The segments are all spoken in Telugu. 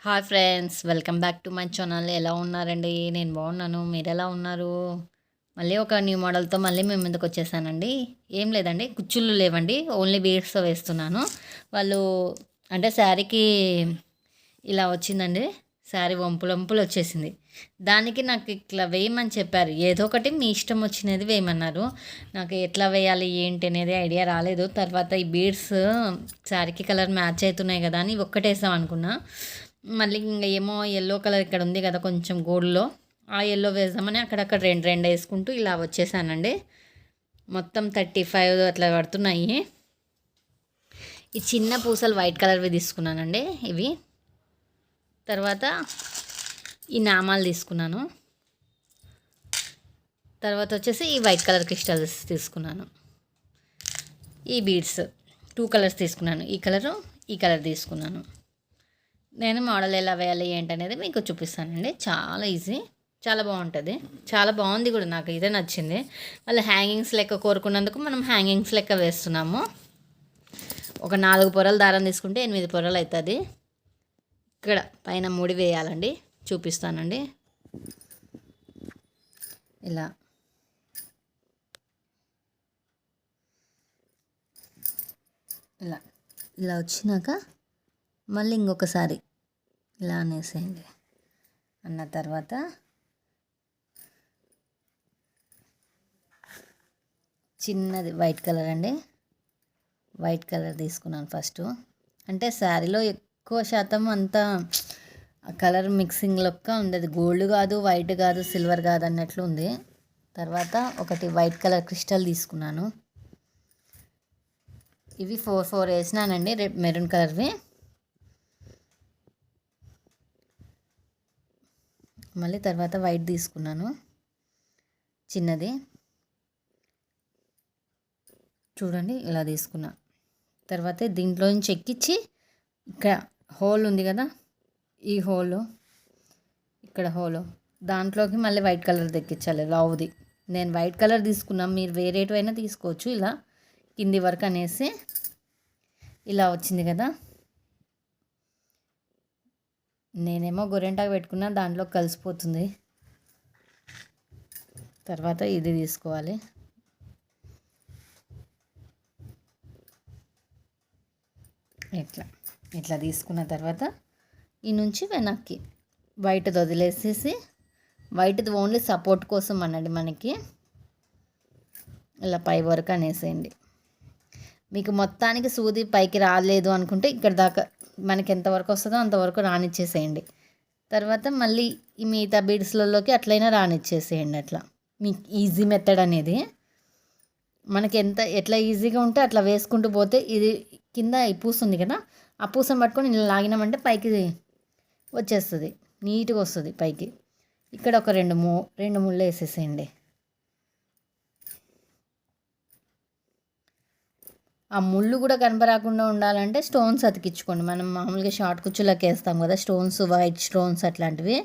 Hi friends, welcome back to my channel. ఎలా ఉన్నారండి? నేను బాగున్నాను. మీరు ఎలా ఉన్నారు? మళ్ళీ ఒక న్యూ మోడల్తో మళ్ళీ మేము ముందుకు వచ్చేసానండి. ఏం లేదండి, కుచ్చుళ్ళు లేవండి, ఓన్లీ బీడ్స్తో వేస్తున్నాను. వాళ్ళు అంటే శారీకి ఇలా వచ్చిందండి. శారీ వంపులు వంపులు వచ్చేసింది. దానికి నాకు ఇట్లా వేయమని చెప్పారు. ఏదో ఒకటి మీ ఇష్టం వచ్చినది వేయమన్నారు. నాకు ఎట్లా వేయాలి ఏంటి అనేది ఐడియా రాలేదు. తర్వాత ఈ బీడ్స్ శారీకి కలర్ మ్యాచ్ అవుతున్నాయి కదా అని ఒక్కటేసాం అనుకున్నా. మళ్ళీ ఇంకా ఏమో ఎల్లో కలర్ ఇక్కడ ఉంది కదా కొంచెం గోల్డ్లో, ఆ ఎల్లో వేద్దామని అక్కడక్కడ రెండు రెండు వేసుకుంటూ ఇలా వచ్చేసానండి. మొత్తం 35 అట్లా పడుతున్నాయి. ఈ చిన్న పూసలు వైట్ కలర్వి తీసుకున్నానండి ఇవి. తర్వాత ఈ నామాలు తీసుకున్నాను. తర్వాత వచ్చేసి ఈ వైట్ కలర్ క్రిస్టల్స్ తీసుకున్నాను. ఈ బీడ్స్ 2 కలర్స్ తీసుకున్నాను. ఈ కలరు, ఈ కలర్ తీసుకున్నాను. నేను మోడల్ ఎలా వేయాలి ఏంటనేది మీకు చూపిస్తానండి. చాలా ఈజీ, చాలా బాగుంటుంది, చాలా బాగుంది కూడా. నాకు ఇదే నచ్చింది. వాళ్ళు హ్యాంగింగ్స్ లెక్క కోరుకున్నందుకు మనం హ్యాంగింగ్స్ లెక్క వేస్తున్నాము. ఒక 4 పొరల దారం తీసుకుంటే 8 పొరలు అవుతుంది. ఇక్కడ పైన ముడి వేయాలండి, చూపిస్తానండి. ఇలా ఇలా ఇలా వచ్చినాక మళ్ళీ ఇంకొకసారి ఇలా అనేసేయండి. అన్న తర్వాత చిన్నది వైట్ కలర్ అండి, వైట్ కలర్ తీసుకున్నాను ఫస్ట్. అంటే శారీలో ఎక్కువ శాతం అంతా కలర్ మిక్సింగ్ లెక్క ఉండదు. గోల్డ్ కాదు, వైట్ కాదు, సిల్వర్ కాదు అన్నట్లు ఉంది. తర్వాత ఒకటి వైట్ కలర్ క్రిస్టల్ తీసుకున్నాను. ఇవి 4 వేసినానండి, మెరూన్ కలర్వి. మళ్ళీ తర్వాత వైట్ తీసుకున్నాను చిన్నది, చూడండి ఇలా తీసుకున్నా. తర్వాత దీంట్లో నుంచి ఎక్కించి ఇక్కడ హోల్ ఉంది కదా, ఈ హోలు, ఇక్కడ హోలు, దాంట్లోకి మళ్ళీ వైట్ కలర్ తెక్కించాలి లావుది. నేను వైట్ కలర్ తీసుకున్నాను, మీరు వేరేటివైనా తీసుకోవచ్చు. ఇలా కింది వరకు అనేసి ఇలా వచ్చింది కదా. నేనేమో గొరెంటాకు పెట్టుకున్నా, దాంట్లో కలిసిపోతుంది. తర్వాత ఇది తీసుకోవాలి. ఇట్లా ఇట్లా తీసుకున్న తర్వాత ఈ నుంచి వెనక్కి వైట్ది వదిలేసేసి, వైట్ది ఓన్లీ సపోర్ట్ కోసం అనండి మనకి, ఇలా పై వరకు అనేసేయండి. మీకు మొత్తానికి సూది పైకి రాలేదు అనుకుంటే ఇక్కడ దాకా మనకి ఎంతవరకు వస్తుందో అంతవరకు రానిచ్చేసేయండి. తర్వాత మళ్ళీ ఈ మిగతా బీడ్స్లలోకి అట్లయినా రానిచ్చేసేయండి. అట్లా మీకు ఈజీ మెథడ్ అనేది. మనకి ఎట్లా ఈజీగా ఉంటే అట్లా వేసుకుంటూ పోతే, ఇది కింద ఈ పూస ఉంది కదా, ఆ పూసను పట్టుకొని ఇలా లాగినామంటే పైకి వచ్చేస్తుంది, నీట్గా వస్తుంది పైకి. ఇక్కడ ఒక రెండు ముళ్ళు వేసేసేయండి. ఆ ముళ్ళు కూడా కనపరాకుండా ఉండాలంటే స్టోన్స్ అతికించుకోండి. మనం మామూలుగా షార్ట్ కుచ్చులకు వేస్తాం కదా స్టోన్స్, వైట్ స్టోన్స్ అట్లాంటివి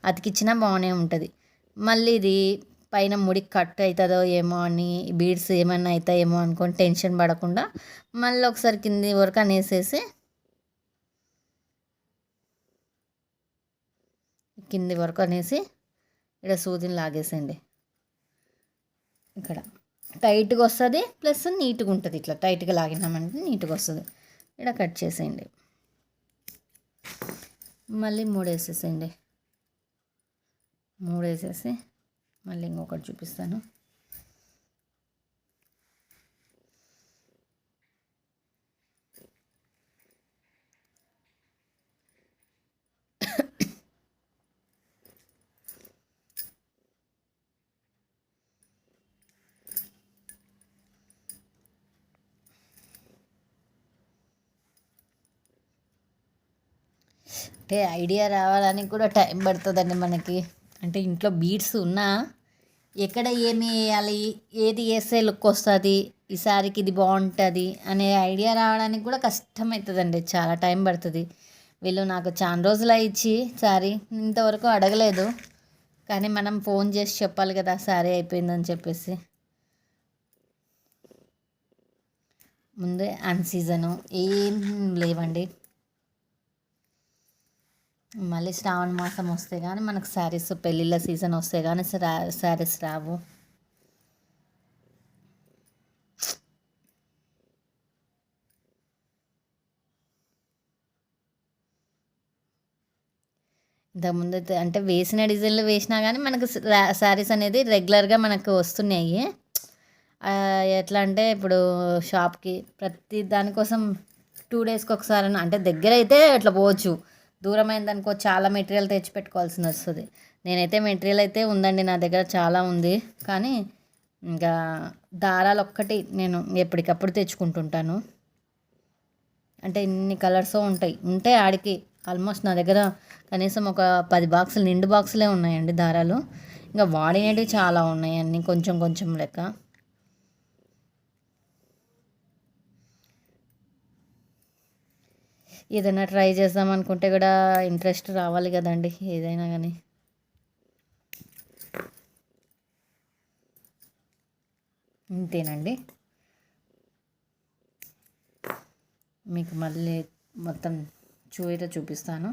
అతికించినా బాగానే ఉంటుంది. మళ్ళీ ఇది పైన ముడి కట్ అవుతుందో ఏమో అని, బీడ్స్ ఏమన్నా అవుతాయేమో అనుకొని టెన్షన్ పడకుండా మళ్ళీ ఒకసారి కింది వరకు అనేసేసి కింది వరకు అనేసి ఇక్కడ సూదిని లాగేసేయండి. ఇక్కడ టైట్గా వస్తుంది, ప్లస్ నీట్గా ఉంటుంది. ఇట్లా టైట్గా లాగినామంటే నీట్గా వస్తుంది. ఇక్కడ కట్ చేసేయండి. మళ్ళీ 3 వేసేసేయండి. 3 వేసేసి మళ్ళీ ఇంకొకటి చూపిస్తాను. అంటే ఐడియా రావడానికి కూడా టైం పడుతుందండి మనకి. అంటే ఇంట్లో బీడ్స్ ఉన్నా ఎక్కడ ఏమి వేయాలి, ఏది వేస్తే లుక్ వస్తుంది, ఈ శారీకి ఇది బాగుంటుంది అనే ఐడియా రావడానికి కూడా కష్టమవుతుందండి, చాలా టైం పడుతుంది. వీళ్ళు నాకు చాలా రోజులు ఇచ్చి శారీ ఇంతవరకు అడగలేదు. కానీ మనం ఫోన్ చేసి చెప్పాలి కదా శారీ అయిపోయిందని చెప్పేసి. ముందే అన్ సీజను ఏం లేవండి. మళ్ళీ శ్రావణ మాసం వస్తే కానీ మనకు శారీస్ పెళ్ళిళ్ళ సీజన్ వస్తే కానీ శారీస్ రావు. ఇంతకుముందు అయితే అంటే వేసిన డిజైన్లు వేసినా కానీ మనకు శారీస్ అనేది రెగ్యులర్గా మనకు వస్తున్నాయి. ఎట్లా అంటే ఇప్పుడు షాప్కి ప్రతి దానికోసం 2 డేస్కి ఒకసారి అంటే దగ్గర అయితే అట్లా పోవచ్చు, దూరమైంది అనుకో చాలా మెటీరియల్ తెచ్చి పెట్టుకోవాల్సి వస్తుంది. నేనైతే మెటీరియల్ అయితే ఉందండి నా దగ్గర చాలా ఉంది, కానీ ఇంకా దారాలు ఒక్కటి నేను ఎప్పటికప్పుడు తెచ్చుకుంటుంటాను. అంటే ఇన్ని కలర్స్ ఉంటాయి ఆడికి ఆల్మోస్ట్ నా దగ్గర కనీసం ఒక 10 బాక్సులు నిండు బాక్సులే ఉన్నాయండి దారాలు. ఇంకా వాడినవి చాలా ఉన్నాయి అన్నీ కొంచెం కొంచెం లెక్క. ఏదైనా ట్రై చేద్దాం అనుకుంటే కూడా ఇంట్రెస్ట్ రావాలి కదండి ఏదైనా కానీ. ఇంతేనండి, మీకు మళ్ళీ మొత్తం చూపిస్తాను.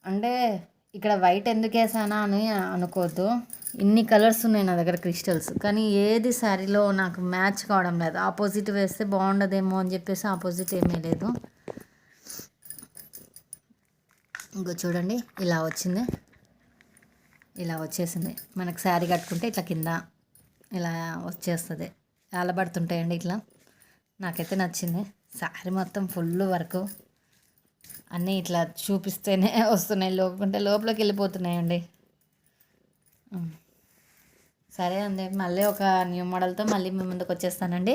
అంటే ఇక్కడ వైట్ ఎందుకు వేసానా అని అనుకోవద్దు, ఇన్ని కలర్స్ ఉన్నాయి నా దగ్గర క్రిస్టల్స్, కానీ ఏది శారీలో నాకు మ్యాచ్ కావడం లేదు. ఆపోజిట్ వేస్తే బాగుండదేమో అని చెప్పేసి ఆపోజిట్ ఏమీ లేదు. ఇంకో చూడండి ఇలా వచ్చింది, ఇలా వచ్చేసింది. మనకు శారీ కట్టుకుంటే ఇట్లా కింద ఇలా వచ్చేస్తుంది, ఆలబడుతుంటాయండి ఇట్లా. నాకైతే నచ్చింది. శారీ మొత్తం ఫుల్ వర్క్ అన్నీ ఇట్లా చూపిస్తేనే వస్తున్నాయి, లోపలికి వెళ్ళిపోతున్నాయండి. సరే అండి, మళ్ళీ ఒక న్యూ మోడల్తో మళ్ళీ మీ ముందుకు వచ్చేస్తానండి.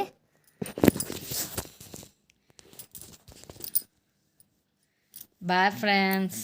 Bye friends.